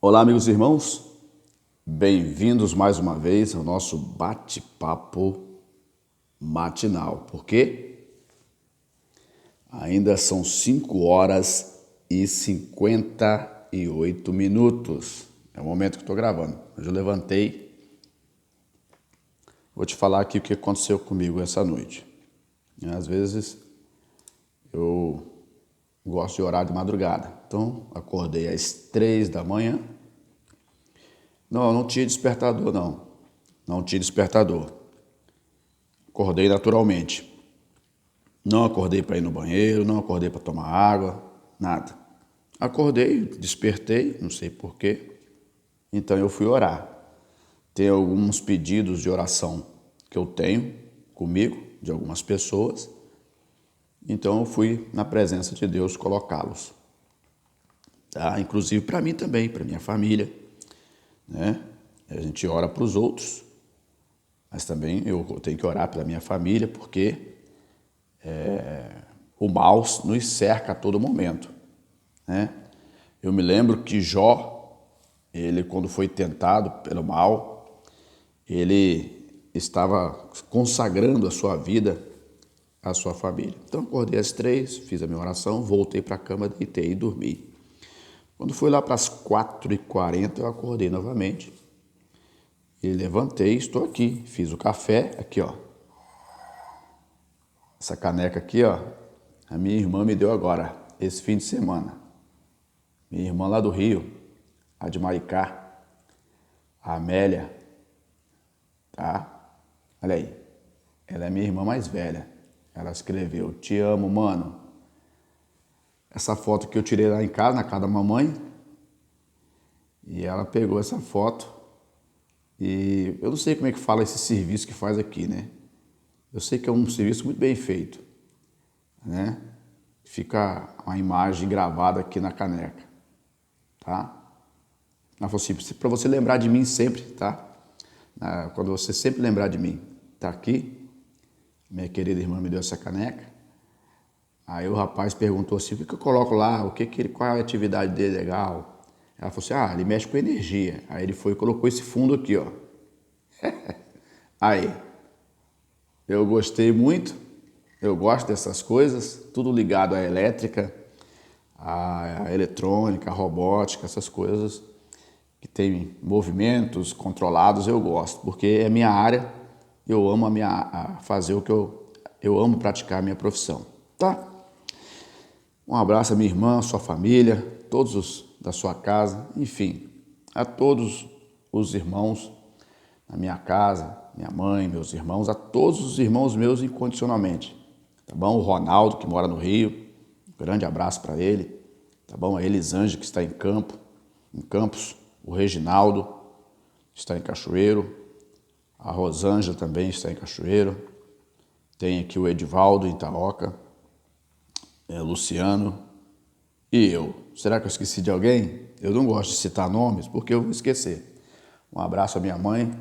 Olá, amigos e irmãos, bem-vindos mais uma vez ao nosso bate-papo matinal. Por quê? Ainda são 5 horas e 58 minutos. É o momento que estou gravando. Hoje eu levantei. Vou te falar aqui o que aconteceu comigo essa noite. Às vezes eu gosto de orar de madrugada. Então, acordei às 3 da manhã. Não tinha despertador, não. Não tinha despertador. Acordei naturalmente. Não acordei para ir no banheiro, não acordei para tomar água, nada. Acordei, despertei, não sei porquê. Então eu fui orar. Tem alguns pedidos de oração que eu tenho comigo, de algumas pessoas. Então eu fui na presença de Deus colocá-los. Tá? Inclusive para mim também, para minha família. Né? A gente ora para os outros, mas também eu tenho que orar pela minha família, porque o mal nos cerca a todo momento. Né? Eu me lembro que Jó, ele quando foi tentado pelo mal, ele estava consagrando a sua vida à sua família. Então acordei às 3, fiz a minha oração, voltei para a cama, deitei e dormi. Quando foi lá para as 4h40, eu acordei novamente. E levantei, estou aqui. Fiz o café, aqui ó. Essa caneca aqui ó, a minha irmã me deu agora, esse fim de semana. Minha irmã lá do Rio, a de Maricá, a Amélia, tá? Olha aí, ela é minha irmã mais velha. Ela escreveu, te amo, mano. Essa foto que eu tirei lá em casa, na casa da mamãe, e ela pegou essa foto e eu não sei como é que fala esse serviço que faz aqui, né? Eu sei que é um serviço muito bem feito, né? Fica uma imagem gravada aqui na caneca, tá? Ela falou assim, para você lembrar de mim sempre, tá? Quando você sempre lembrar de mim, tá aqui. Minha querida irmã me deu essa caneca. Aí o rapaz perguntou assim, o que eu coloco lá? Qual é a atividade dele legal? Ela falou assim, ele mexe com energia. Aí ele foi e colocou esse fundo aqui, ó. Aí, eu gostei muito, eu gosto dessas coisas, tudo ligado à elétrica, à eletrônica, à robótica, essas coisas que tem movimentos controlados, eu gosto, porque é minha área, eu amo fazer o que eu amo praticar a minha profissão, tá? Um abraço à minha irmã, à sua família, todos os da sua casa, enfim, a todos os irmãos na minha casa, minha mãe, meus irmãos, a todos os irmãos meus incondicionalmente, tá bom? O Ronaldo, que mora no Rio, um grande abraço para ele, tá bom? A Elisângela, que está em Campos, o Reginaldo, que está em Cachoeiro, a Rosângela também está em Cachoeiro, tem aqui o Edivaldo em Itaoca, Luciano e eu. Será que eu esqueci de alguém? Eu não gosto de citar nomes porque eu vou esquecer. Um abraço à minha mãe,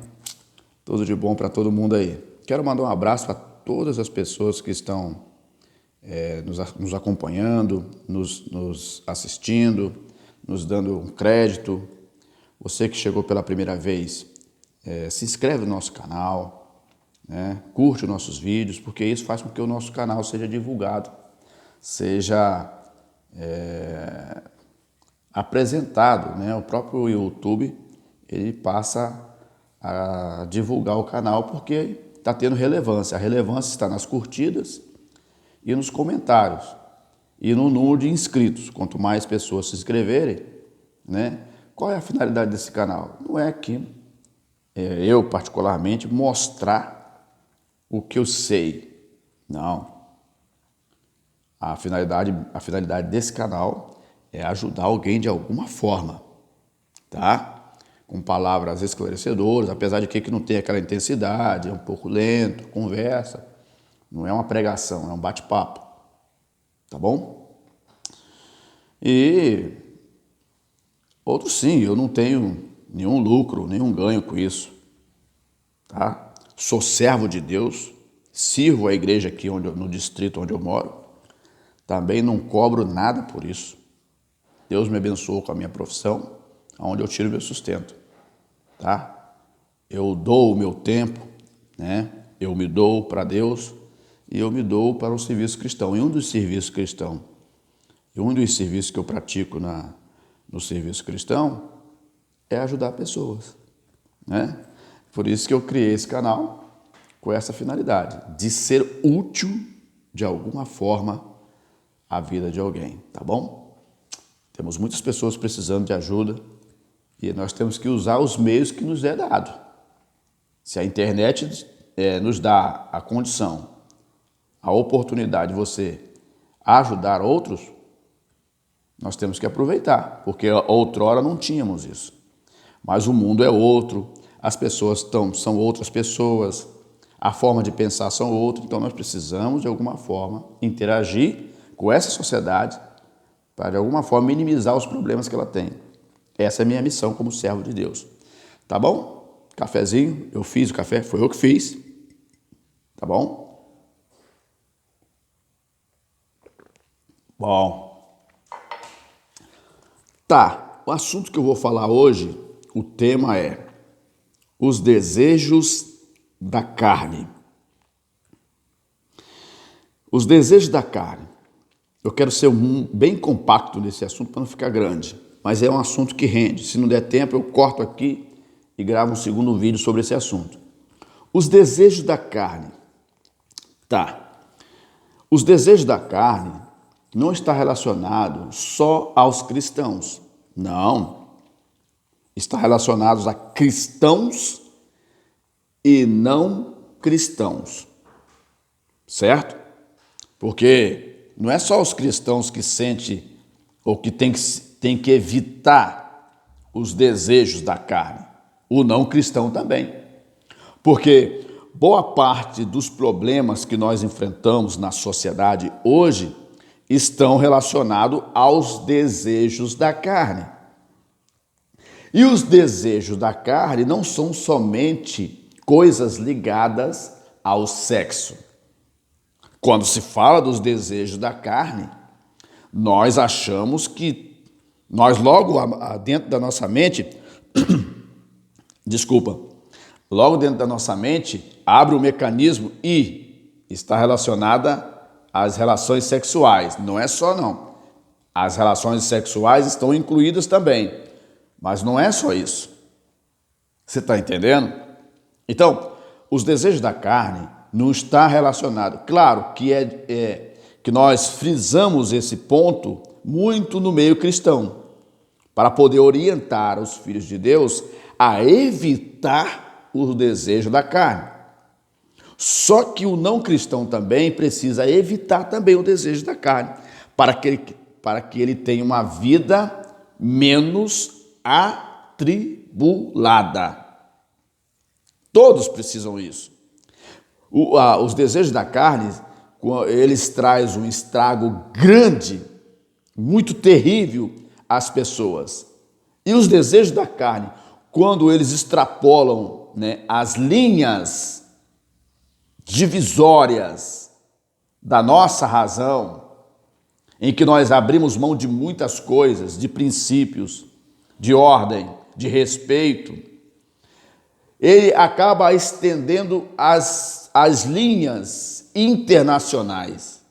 tudo de bom para todo mundo aí. Quero mandar um abraço para todas as pessoas que estão nos acompanhando, nos assistindo, nos dando um crédito. Você que chegou pela primeira vez, se inscreve no nosso canal, né? Curte os nossos vídeos, porque isso faz com que o nosso canal seja divulgado, seja apresentado, né? O próprio YouTube, ele passa a divulgar o canal porque está tendo relevância. A relevância está nas curtidas e nos comentários e no número de inscritos. Quanto mais pessoas se inscreverem, né? Qual é a finalidade desse canal? Não é que eu, particularmente, mostrar o que eu sei. Não. A finalidade desse canal é ajudar alguém de alguma forma, tá? Com palavras esclarecedoras, apesar de que não tem aquela intensidade, é um pouco lento, conversa. Não é uma pregação, é um bate-papo, tá bom? E outro sim, eu não tenho nenhum lucro, nenhum ganho com isso, tá? Sou servo de Deus, sirvo a igreja aqui no distrito onde eu moro, também não cobro nada por isso. Deus me abençoou com a minha profissão, onde eu tiro meu sustento, tá? Eu dou o meu tempo, né? Eu me dou para Deus e eu me dou para o serviço cristão. E um dos serviços cristãos, que eu pratico no serviço cristão é ajudar pessoas, né? Por isso que eu criei esse canal com essa finalidade, de ser útil de alguma forma à vida de alguém, tá bom? Temos muitas pessoas precisando de ajuda e nós temos que usar os meios que nos é dado. Se a internet nos dá a condição, a oportunidade de você ajudar outros, nós temos que aproveitar, porque outrora não tínhamos isso. Mas o mundo é outro, as pessoas são outras pessoas, a forma de pensar são outra, então nós precisamos de alguma forma interagir com essa sociedade para de alguma forma minimizar os problemas que ela tem. Essa é a minha missão como servo de Deus. Tá bom? Cafezinho, eu fiz o café, foi eu que fiz. Tá bom? Bom. Tá, o assunto que eu vou falar hoje, o tema é os desejos da carne. Os desejos da carne. Eu quero ser bem compacto nesse assunto para não ficar grande, mas é um assunto que rende. Se não der tempo, eu corto aqui e gravo um segundo vídeo sobre esse assunto. Os desejos da carne. Tá. Os desejos da carne não está relacionado só aos cristãos. Não. Está relacionado a cristãos e não cristãos. Certo? Porque não é só os cristãos que sentem ou que tem que evitar os desejos da carne. O não cristão também. Porque boa parte dos problemas que nós enfrentamos na sociedade hoje estão relacionados aos desejos da carne. E os desejos da carne não são somente coisas ligadas ao sexo. Quando se fala dos desejos da carne, nós achamos que nós logo dentro da nossa mente, logo dentro da nossa mente abre o mecanismo e está relacionada às relações sexuais. Não é só não. As relações sexuais estão incluídas também, mas não é só isso. Você está entendendo? Então, os desejos da carne não está relacionado. Claro que que nós frisamos esse ponto muito no meio cristão, para poder orientar os filhos de Deus a evitar o desejo da carne. Só que o não cristão também precisa evitar também o desejo da carne, para que ele tenha uma vida menos atribulada. Todos precisam isso. Os desejos da carne, eles trazem um estrago grande, muito terrível às pessoas. E os desejos da carne, quando eles extrapolam, né, as linhas divisórias da nossa razão, em que nós abrimos mão de muitas coisas, de princípios, de ordem, de respeito, ele acaba estendendo as linhas internacionais.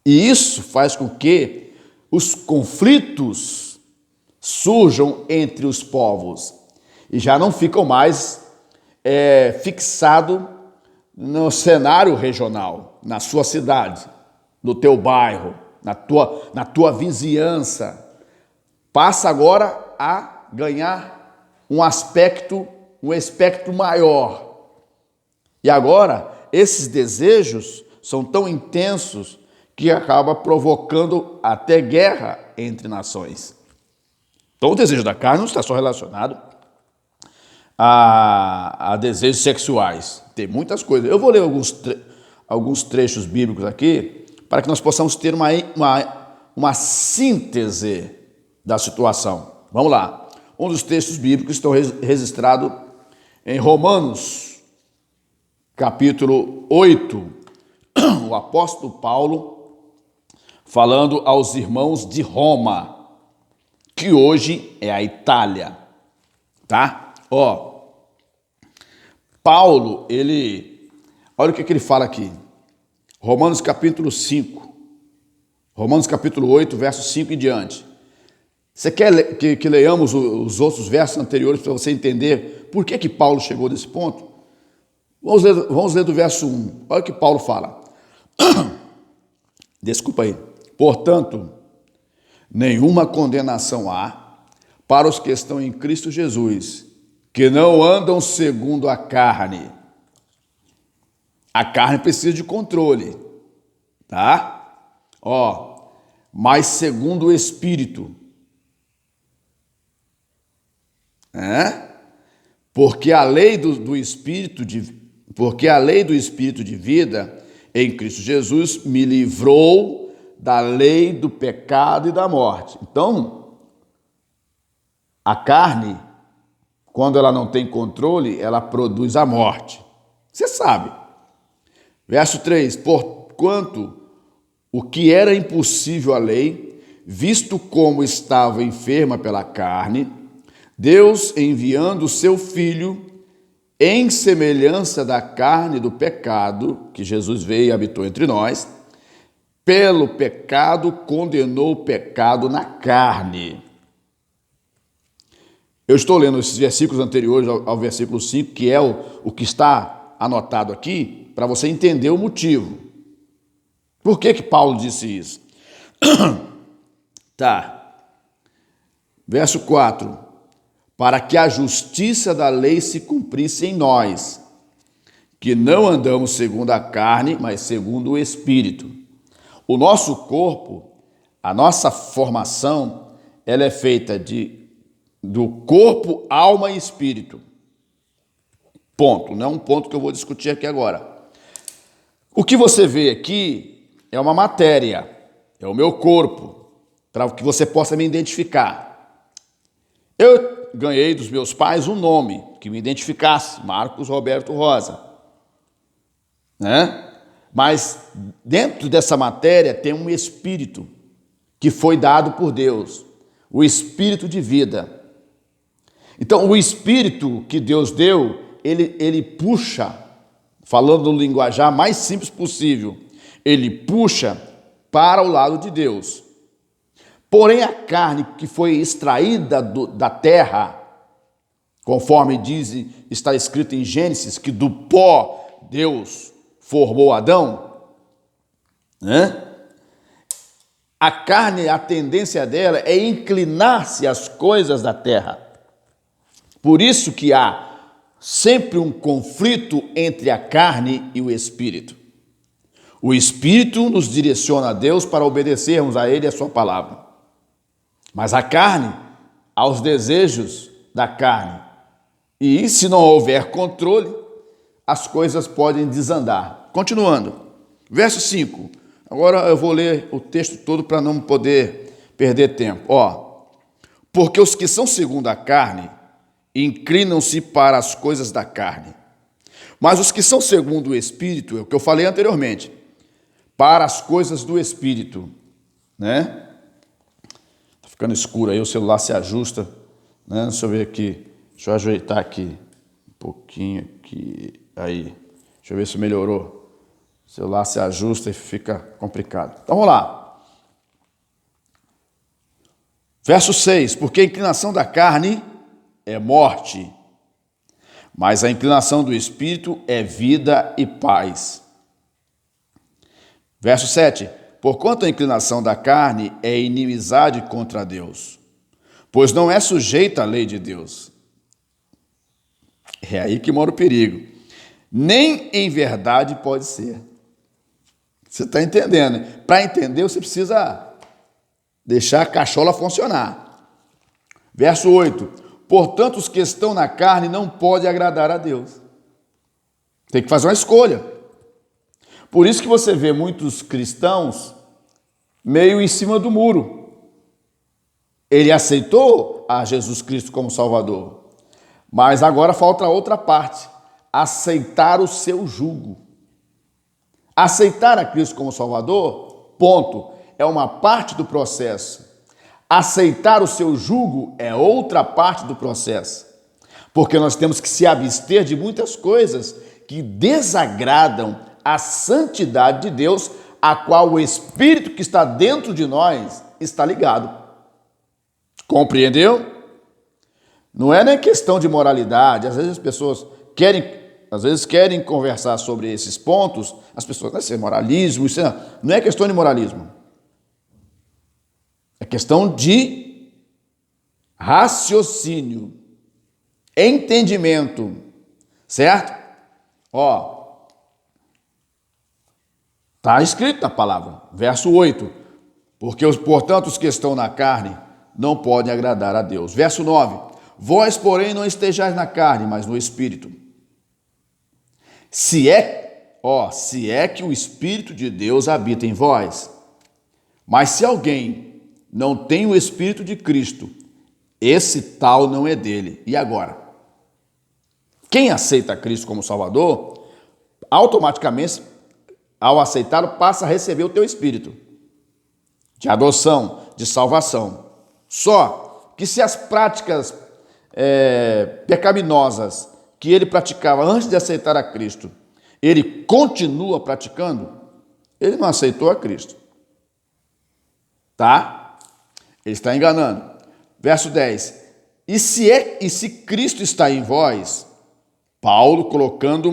E isso faz com que os conflitos surjam entre os povos e já não ficam mais fixados no cenário regional, na sua cidade, no teu bairro, na tua vizinhança. Passa agora a ganhar um espectro maior. E agora, esses desejos são tão intensos que acaba provocando até guerra entre nações. Então, o desejo da carne não está só relacionado a desejos sexuais. Tem muitas coisas. Eu vou ler alguns trechos bíblicos aqui para que nós possamos ter uma síntese da situação. Vamos lá. Um dos textos bíblicos estão registrados em Romanos, capítulo 8. O apóstolo Paulo falando aos irmãos de Roma. que hoje é a Itália, tá? Paulo, olha o que ele fala aqui. Romanos capítulo 5, Romanos capítulo 8, verso 5 em diante. Você quer que leiamos os outros versos anteriores para você entender por que Paulo chegou nesse ponto? Vamos ler do verso 1. Olha o que Paulo fala. Desculpa aí. Portanto, nenhuma condenação há para os que estão em Cristo Jesus, que não andam segundo a carne. A carne precisa de controle, tá? Mas segundo o Espírito. Porque a lei do Espírito de vida em Cristo Jesus me livrou da lei do pecado e da morte. Então, a carne, quando ela não tem controle, ela produz a morte. Você sabe. Verso 3, porquanto o que era impossível à lei, visto como estava enferma pela carne, Deus, enviando o seu Filho, em semelhança da carne do pecado, que Jesus veio e habitou entre nós, pelo pecado condenou o pecado na carne. Eu estou lendo esses versículos anteriores ao versículo 5, que é o que está anotado aqui, para você entender o motivo. Por que Paulo disse isso? Tá. Verso 4. Para que a justiça da lei se cumprisse em nós, que não andamos segundo a carne, mas segundo o Espírito. O nosso corpo, a nossa formação, ela é feita do corpo, alma e espírito. Ponto. Não é um ponto que eu vou discutir aqui agora. O que você vê aqui é uma matéria, é o meu corpo, para que você possa me identificar. Eu ganhei dos meus pais um nome que me identificasse, Marcos Roberto Rosa. Mas dentro dessa matéria tem um espírito que foi dado por Deus, o espírito de vida. Então, o espírito que Deus deu, ele puxa, falando no linguajar mais simples possível, ele puxa para o lado de Deus. Porém, a carne que foi extraída da terra, conforme está escrito em Gênesis, que do pó Deus formou Adão, a carne, a tendência dela é inclinar-se às coisas da terra. Por isso que há sempre um conflito entre a carne e o espírito. O espírito nos direciona a Deus para obedecermos a Ele e a sua palavra. Mas a carne, aos desejos da carne. E se não houver controle, as coisas podem desandar. Continuando, verso 5. Agora eu vou ler o texto todo para não poder perder tempo. Porque os que são segundo a carne inclinam-se para as coisas da carne. Mas os que são segundo o Espírito, é o que eu falei anteriormente, para as coisas do Espírito, Tá ficando escuro aí, o celular se ajusta, Deixa eu ver aqui, deixa eu ajeitar aqui um pouquinho aqui, aí, deixa eu ver se melhorou. O celular se ajusta e fica complicado. Então vamos lá. Verso 6, porque a inclinação da carne é morte, mas a inclinação do Espírito é vida e paz. Verso 7, porquanto a inclinação da carne é inimizade contra Deus, pois não é sujeita à lei de Deus. É aí que mora o perigo. Nem em verdade pode ser. Você está entendendo? Para entender, você precisa deixar a cachola funcionar. Verso 8, portanto, os que estão na carne não podem agradar a Deus. Tem que fazer uma escolha. Por isso que você vê muitos cristãos meio em cima do muro. Ele aceitou a Jesus Cristo como Salvador, mas agora falta a outra parte, aceitar o seu jugo. Aceitar a Cristo como Salvador, ponto, é uma parte do processo. Aceitar o seu jugo é outra parte do processo, porque nós temos que se abster de muitas coisas que desagradam a santidade de Deus, a qual o Espírito que está dentro de nós está ligado. Compreendeu? Não é nem questão de moralidade. Às vezes as pessoas querem conversar sobre esses pontos. As pessoas, isso é moralismo, isso não é questão de moralismo. É questão de raciocínio, entendimento, certo? Está escrito na palavra, verso 8, portanto, os que estão na carne não podem agradar a Deus. Verso 9, vós, porém, não estejais na carne, mas no Espírito. Se é que o Espírito de Deus habita em vós. Mas se alguém não tem o Espírito de Cristo, esse tal não é dele. E agora? Quem aceita Cristo como Salvador, automaticamente, ao aceitá-lo, passa a receber o teu Espírito de adoção, de salvação. Só que se as práticas pecaminosas que ele praticava antes de aceitar a Cristo, ele continua praticando, ele não aceitou a Cristo. Tá? Ele está enganando. Verso 10. E se Cristo está em vós, Paulo colocando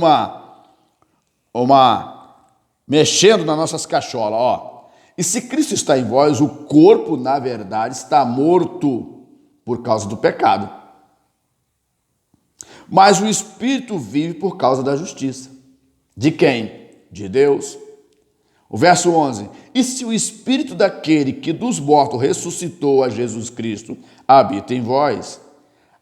mexendo nas nossas cacholas, E se Cristo está em vós, o corpo, na verdade, está morto por causa do pecado. Mas o Espírito vive por causa da justiça. De quem? De Deus. O verso 11. E se o Espírito daquele que dos mortos ressuscitou a Jesus Cristo habita em vós,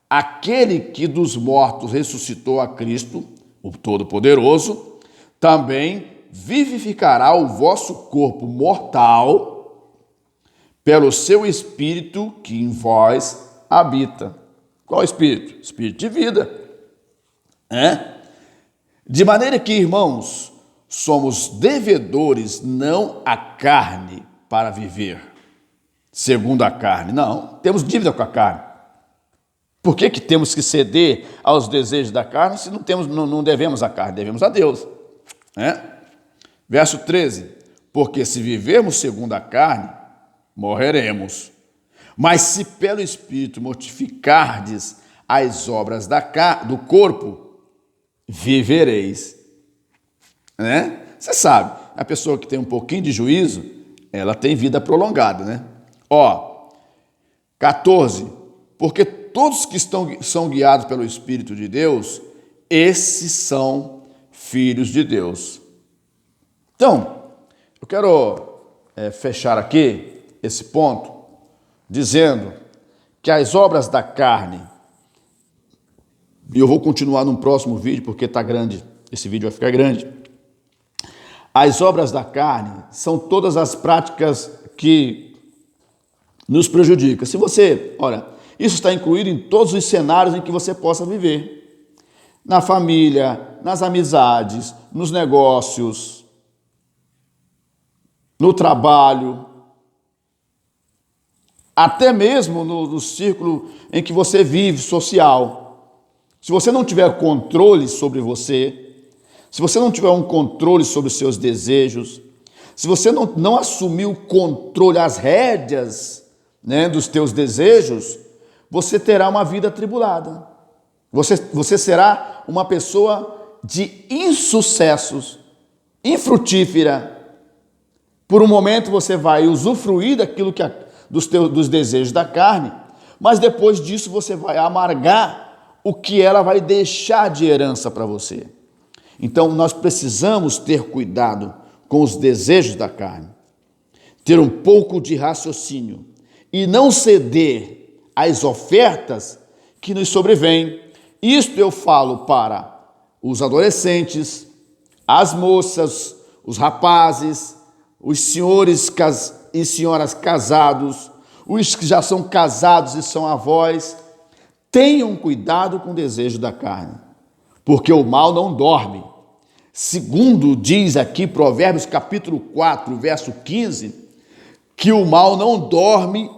aquele que dos mortos ressuscitou a Cristo, o Todo-Poderoso, também vivificará o vosso corpo mortal pelo seu Espírito que em vós habita. Qual Espírito? Espírito de vida. De maneira que, irmãos, somos devedores não à carne para viver segundo a carne. Não, temos dívida com a carne. Por que temos que ceder aos desejos da carne se não devemos à carne, devemos a Deus? Verso 13. Porque se vivermos segundo a carne, morreremos. Mas se pelo Espírito mortificardes as obras do corpo, vivereis. Você sabe, a pessoa que tem um pouquinho de juízo, ela tem vida prolongada, 14. Porque todos que são guiados pelo Espírito de Deus, esses são filhos de Deus. Então, eu quero fechar aqui esse ponto, dizendo que as obras da carne, e eu vou continuar num próximo vídeo, porque está grande, esse vídeo vai ficar grande. As obras da carne são todas as práticas que nos prejudicam. Isso está incluído em todos os cenários em que você possa viver. Na família, nas amizades, nos negócios, no trabalho, até mesmo no círculo em que você vive, social. Se você não tiver controle sobre você, se você não tiver um controle sobre os seus desejos, se você não assumir o controle, as rédeas, dos teus desejos, você terá uma vida atribulada. Você será uma pessoa de insucessos, infrutífera. Por um momento você vai usufruir daquilo dos desejos da carne, mas depois disso você vai amargar o que ela vai deixar de herança para você. Então nós precisamos ter cuidado com os desejos da carne, ter um pouco de raciocínio e não ceder às ofertas que nos sobrevêm. Isto eu falo para os adolescentes, as moças, os rapazes, os senhores e senhoras casados, os que já são casados e são avós. Tenham cuidado com o desejo da carne, porque o mal não dorme. Segundo diz aqui Provérbios capítulo 4, verso 15, que o mal não dorme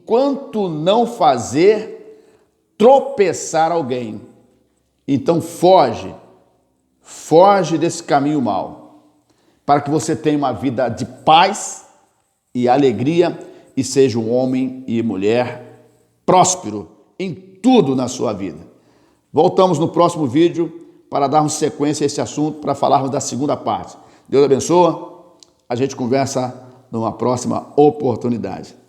enquanto não fazer tropeçar alguém. Então foge desse caminho mau, para que você tenha uma vida de paz e alegria e seja um homem e mulher próspero em tudo na sua vida. Voltamos no próximo vídeo para darmos sequência a esse assunto, para falarmos da segunda parte. Deus abençoe. A gente conversa numa próxima oportunidade.